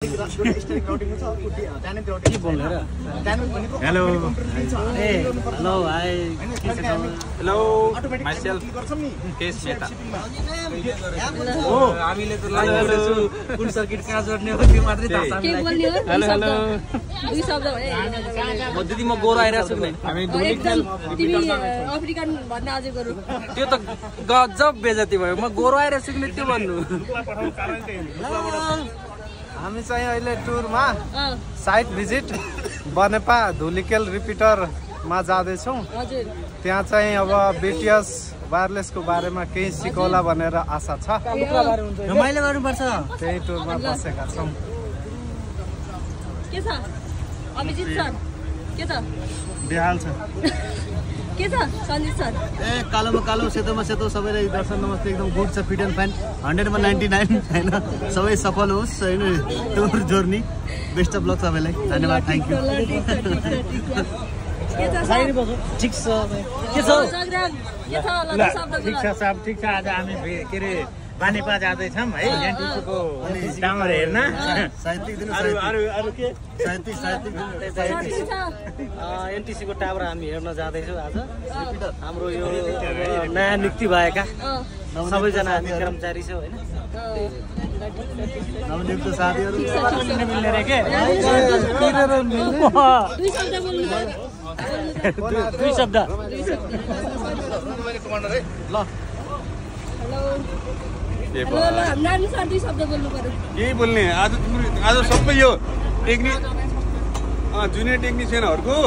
Hello hello hi hello myself case Mehta हो हामीले त लाइभ गर्दैछु कुन सर्किट कहाँ जोड्ने हो त्यो मात्रै थाहा छ हामीलाई हेलो हेलो दुई शब्द म दिदी म गोरो आइरा छु नि हामी एकदम तिमी अफ्रिकन भन्ने अझै गरौ त्यो त गजब बेइज्जती भयो म गोरो आइरा छु नि त्यो भन्नु हामी चाहिँ अहिले टुरमा साइट भिजिट बनेपा धुलिकेल रिपिटरमा जाँदैछौँ। त्यहाँ चाहिँ अब बीटीएस वायरलेसको बारेमा केही सिकौला भनेर आशा छ। रमाइलो गर्नुपर्छ। त्यही टुरमा बसेका छौँ। के छ अभिजित सर के छ बेहाल छ के छ सन्दिप सर ए कालोमा कालो सेतोमा सेतो सबैलाई दर्शन नमस्ते एकदम गुड छ फिट एन्ड फाइन 100 मा 99 हैन सबै सफल होस् हैन tour journey best of lock सबैलाई धन्यवाद थ्यांक यू ठीक छ के छ ठीक छ सब ठीक छ आज हामी के रे बानेपा जाँदै छौं है एनटीसीको टावर हेर्न साहित्यिक दिन अरु के साहित्यिक एनटीसीको टावर हामी हेर्न जाँदै छौं आज हाम्रो यो नयाँ नियुक्ति भएका सबैजना हामी कर्मचारी छौं हैन नवनियुक्त साथीहरु मिल्ने रे के दुई शब्द कमान्डर है ल यही बोल्ने आज सबै यो टेक्निक जुनियर टेक्निसियनहरूको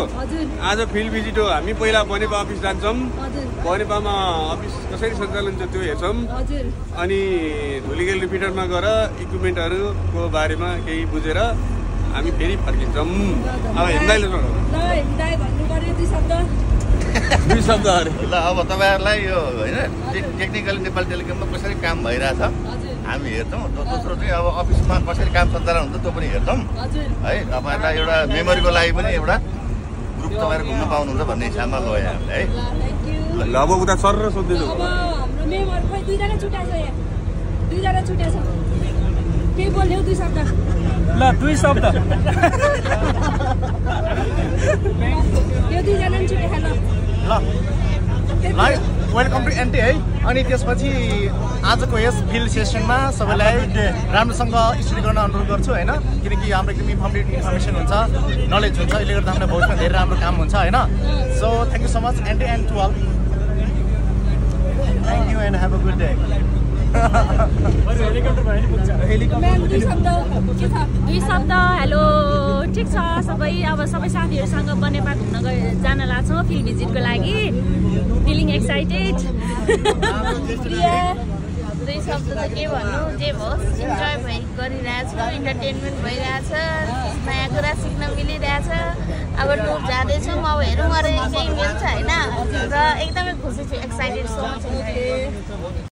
आज फिल्ड भिजिट हो। हामी पहिला बनेपा अफिस जान्छौँ, बनेपामा अफिस कसरी सञ्चालन छ त्यो हेर्छौँ, अनि धुलिकेल रिपिटरमा गएर इक्विपमेन्टहरूको बारेमा केही बुझेर हामी फेरि फर्किन्छौँ। अब हेर्दैले दुई शब्दहरु ल अब तपाईहरुलाई यो हैन टेक्निकली नेपाली टेलिकममा कसरी काम भइराछ हामी हेर्छौं। दोस्रो चाहिँ अब अफिसमा कसरी काम सञ्चालन हुन्छ त्यो पनि हेर्छौं है। तपाईहरुलाई एउटा मेमोरीको लागि पनि एउटा ग्रुप तपाईहरु घुम्न पाउनुहुन्छ भन्ने हिसाबमा लयो हामीले है। ल अब उता सर र सोध्दैछु अब हाम्रो मेम्बर खै दुईजना छुट्या छ यहाँ दुईजना छुट्या छ के बोल्ने हो दुई शब्द ल दुई शब्द यो दुईजना नि छुट्या ल वेलकम टु एनटी है। अनि त्यसपछि आजको यस फिल्ड सेसनमा सबैलाई राम्रोसँग स्टडी गर्न अनुरोध गर्छु हैन, किनकि हाम्रो एकदम इन्फर्मेसन हुन्छ, नलेज हुन्छ, यसले गर्दा हामीलाई भविष्यमा धेरै राम्रो काम हुन्छ हैन। So thank you so much aunty and to all thank you and have a good day. दुई शब्द हेलो ठिक छ सबै अब सबै साथीहरूसँग बनेपा घुम्न जान लाग्छौँ फिल्ड भिजिटको लागि फिलिङ एक्साइटेड दुई शब्द त के भन्नु जे होस् इन्जोय गरिरहेछौँ इन्टरटेनमेन्ट भइरहेछ नयाँ कुरा सिक्न मिलिरहेछ। अब टुर जाँदैछौँ अब हेरौँ अरे केही मिल्छ होइन र एकदमै खुसी छु एक्साइटेड सो मच।